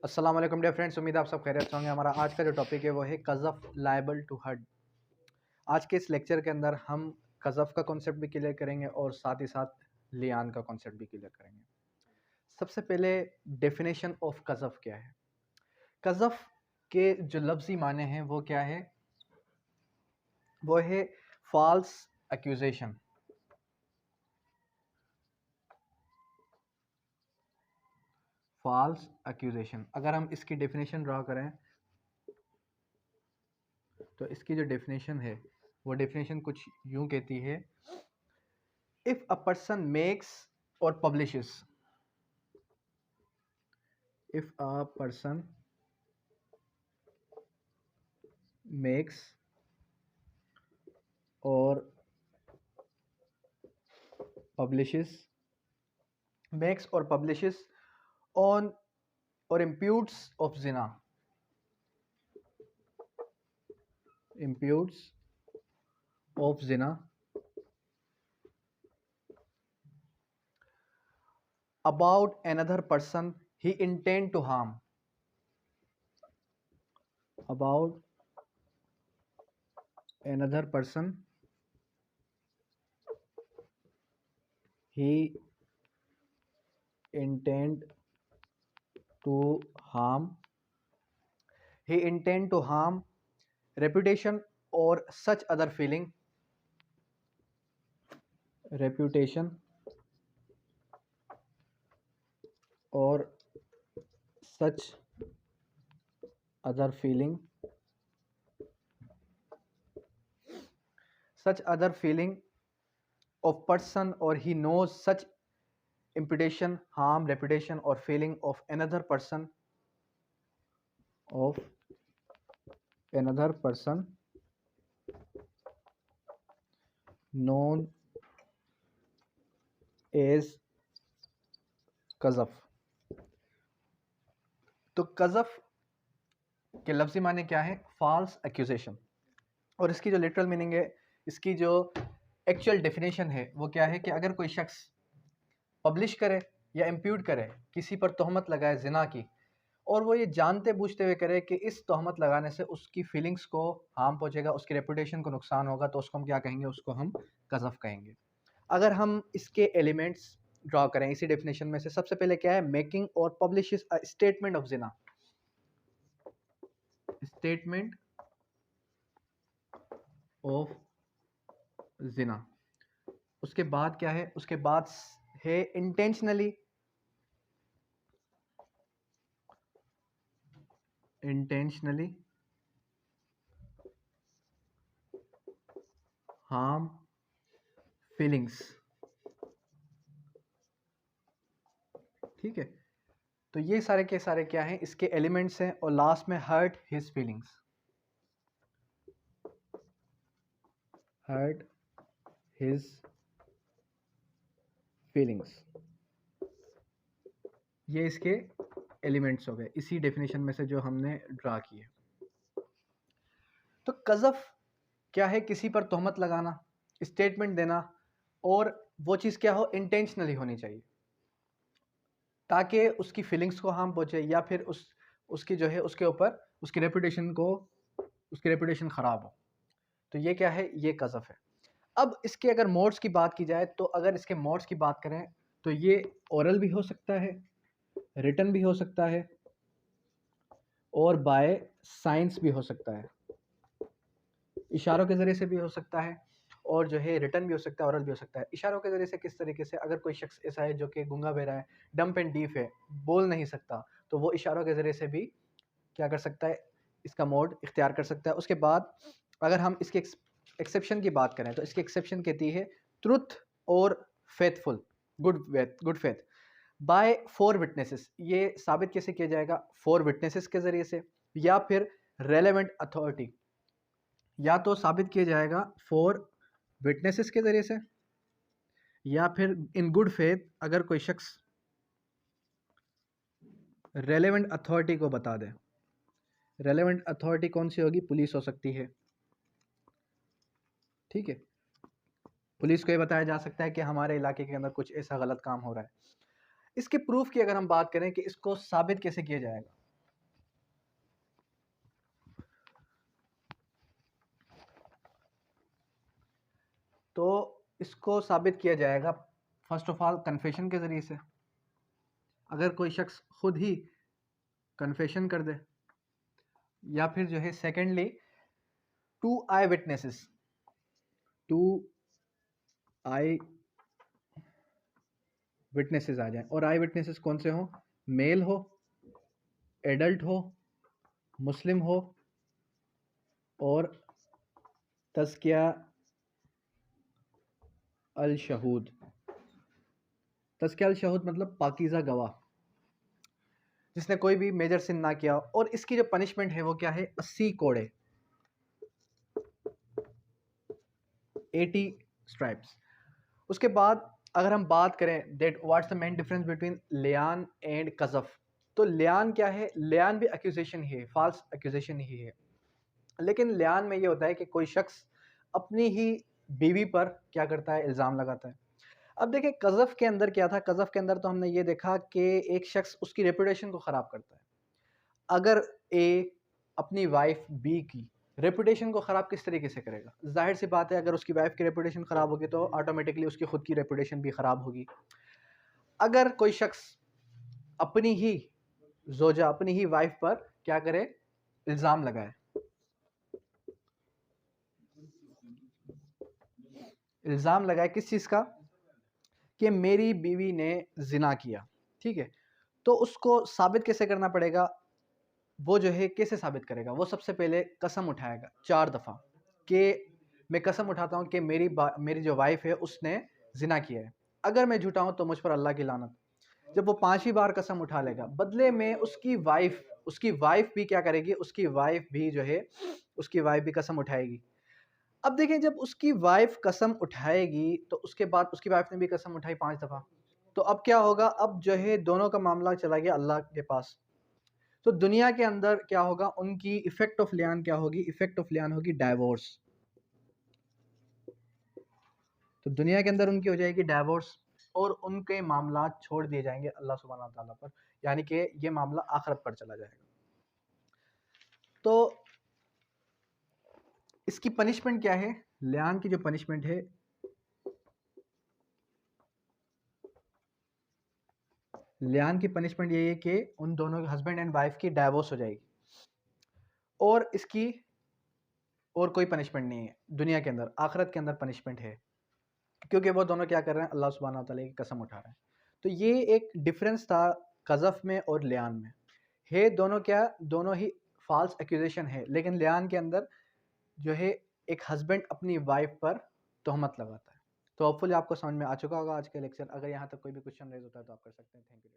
अस्सलाम वालेकुम dear friends, उम्मीद है आप सब खैरियत से होंगे। हमारा आज का जो टॉपिक है वो है कज़फ़ लायबल टू हर्ट। आज के इस लेक्चर के अंदर हम कज़फ़ का कॉन्सेप्ट भी क्लियर करेंगे और साथ ही साथ लियान का कॉन्सेप्ट भी क्लियर करेंगे। सबसे पहले डेफिनेशन ऑफ कज़फ़ क्या है। कज़फ़ के जो लफ्ज़ी माने हैं वो क्या है, वो है फॉल्स एक्यूजेशन। फॉल्स एक्यूजेशन, अगर हम इसकी डेफिनेशन ड्रा करें तो इसकी जो डेफिनेशन है वो डेफिनेशन कुछ यूं कहती है, इफ अ पर्सन मेक्स और publishes, if a person makes or publishes makes or publishes on or imputes of zina, imputes of zina about another person he intend to harm, about another person he intend to harm, he intend to harm reputation or such other feeling, reputation or such other feeling, such other feeling of person, or he knows such imputation, harm, reputation or feeling of another person, of another person known as कज़फ़। तो कज़फ़ के लफ्ज़ी माने क्या है, false accusation. और इसकी जो literal meaning है, इसकी जो एक्चुअल डेफिनेशन है वो क्या है कि अगर कोई शख्स पब्लिश करे या इम्प्यूट करे, किसी पर तोहमत लगाए जिना की, और वो ये जानते बूझते हुए करे कि इस तोहमत लगाने से उसकी फीलिंग्स को हार्म पहुंचेगा, उसकी रेपुटेशन को नुकसान होगा, तो उसको हम क्या कहेंगे, उसको हम कज़फ़ कहेंगे। अगर हम इसके एलिमेंट्स ड्रॉ करें इसी डेफिनेशन में से, सबसे पहले क्या है, मेकिंग और publishes a statement of Jinnah, statement of Jinnah. उसके बाद क्या है, उसके बाद है इंटेंशनली, इंटेंशनली हार्म फीलिंग्स। ठीक है, तो ये सारे के सारे क्या हैं, इसके एलिमेंट्स हैं। और लास्ट में hurt his feelings, hurt his feelings, ये इसके एलिमेंट्स हो गए इसी डेफिनेशन में से जो हमने ड्रा किए। तो कज़फ़ क्या है, किसी पर तोहमत लगाना, स्टेटमेंट देना, और वो चीज़ क्या हो, इंटेंशनली होनी चाहिए, ताकि उसकी फीलिंग्स को हार्म पहुंचे या फिर उसकी जो है उसके ऊपर उसकी रेपुटेशन ख़राब हो। तो ये क्या है, ये कज़फ़ है। अब इसके अगर मोड्स की बात की जाए, तो अगर इसके मोड्स की बात करें तो ये ओरल भी हो सकता है, रिटन भी हो सकता है, और बाय साइंस भी हो सकता है, इशारों के ज़रिए से भी हो सकता है, और जो है रिटन भी हो सकता है, ओरल भी हो सकता है। इशारों के ज़रिए से किस तरीके से, अगर कोई शख्स ऐसा है जो कि गूंगा बहरा है, डम्प एंड डीफ है, बोल नहीं सकता, तो वो इशारों के ज़रिए से भी क्या कर सकता है, इसका मोड इख्तियार कर सकता है। उसके बाद अगर हम इसके एक्सेप्शन की बात करें, तो इसकी एक्सेप्शन कहती है ट्रुथ और faithful, good faith by four witnesses. ये साबित कैसे किया जाएगा, फोर विटनेसेस के ज़रिए से, या फिर रेलेवेंट अथॉरिटी, या तो साबित किया जाएगा फोर विटनेसेस के ज़रिए से, या फिर इन गुड फेथ अगर कोई शख्स रेलेवेंट अथॉरिटी को बता दे। रेलेवेंट अथॉरिटी कौन सी होगी, पुलिस हो सकती है। ठीक है, पुलिस को ये बताया जा सकता है कि हमारे इलाके के अंदर कुछ ऐसा गलत काम हो रहा है। इसके प्रूफ की अगर हम बात करें कि इसको साबित कैसे किया जाएगा, तो इसको साबित किया जाएगा फर्स्ट ऑफ ऑल कन्फेशन के ज़रिए से। अगर कोई शख्स खुद ही कन्फेशन कर दे, या फिर जो है secondly two eye witnesses, two eye witnesses आ जाए। और आई विटनेसेस कौन से हो? मेल हो, एडल्ट हो, मुस्लिम हो, और तज़किया अल शहूद। तज़किया अल शहूद मतलब पाकीज़ा गवाह, जिसने कोई भी मेजर सिन ना किया। और इसकी जो पनिशमेंट है वो क्या है? 80 कोड़े, 80 स्ट्राइप्स। उसके बाद अगर हम बात करें that what's the main difference between लियान एंड कज़फ, तो लियान क्या है? लियान भी एक्यूजेशन ही है, फॉल्स एक्यूजेशन ही है। लेकिन लियान में ये होता है कि कोई शख्स अपनी ही बीवी पर क्या करता है? इल्ज़ाम लगाता है। अब देखिए कज़फ के अंदर क्या था? कज़फ के अंदर तो हमने ये देखा कि एक शख्स उसकी रेपुटेशन को ख़राब करता है। अगर ए अपनी वाइफ बी की रेपुटेशन को ख़राब किस तरीके से करेगा? ज़ाहिर सी बात है, अगर उसकी वाइफ की रेपुटेशन ख़राब होगी तो ऑटोमेटिकली उसकी खुद की रेपुटेशन भी ख़राब होगी। अगर कोई शख्स अपनी ही ज़ोजा, अपनी ही वाइफ पर क्या करे? इल्ज़ाम लगाए। इल्ज़ाम लगाए किस चीज़ का? कि मेरी बीवी ने ज़िना किया, ठीक है? तो उसको साबित कैसे करना पड़ेगा? वो जो है कैसे साबित करेगा? वो सबसे पहले कसम उठाएगा 4 दफ़ा कि मैं कसम उठाता हूँ कि मेरी जो वाइफ़ है उसने ज़िना किया है। अगर मैं झूठा हूँ तो मुझ पर अल्लाह की लानत। जब वो 5वीं बार कसम उठा लेगा, बदले में उसकी वाइफ़ भी क्या करेगी? उसकी वाइफ़ भी जो है, उसकी वाइफ़ भी कसम उठाएगी। अब देखें, जब उसकी वाइफ़ कसम उठाएगी तो उसके बाद उसकी वाइफ़ ने भी कसम उठाई 5 दफ़ा। तो अब क्या होगा? अब जो है दोनों का मामला चला गया अल्लाह के पास। तो दुनिया के अंदर क्या होगा? उनकी इफेक्ट ऑफ लियान क्या होगी? इफेक्ट ऑफ लियान होगी डाइवोर्स। तो दुनिया के अंदर उनकी हो जाएगी डाइवोर्स, और उनके मामला छोड़ दिए जाएंगे अल्लाह सुब्हानहू व तआला पर, यानी कि ये मामला आखिरत पर चला जाएगा। तो इसकी पनिशमेंट क्या है? लियान की जो पनिशमेंट है, लियान की पनिशमेंट ये है कि उन दोनों हस्बैंड एंड वाइफ की डाइवोर्स हो जाएगी। और इसकी और कोई पनिशमेंट नहीं है दुनिया के अंदर। आखिरत के अंदर पनिशमेंट है, क्योंकि वो दोनों क्या कर रहे हैं? अल्लाह सुब्हानहू व तआला की कसम उठा रहे हैं। तो ये एक डिफरेंस था कज़फ में और लियान में। है दोनों क्या? दोनों ही फॉल्स एक्यूजेशन है, लेकिन लियान के अंदर जो है एक हस्बैंड अपनी वाइफ पर तोहमत लगाता है। तो होपफुली आपको समझ में आ चुका होगा आज का लेक्चर। अगर यहाँ तक कोई भी क्वेश्चन रेज होता है तो आप कर सकते हैं। Thank you.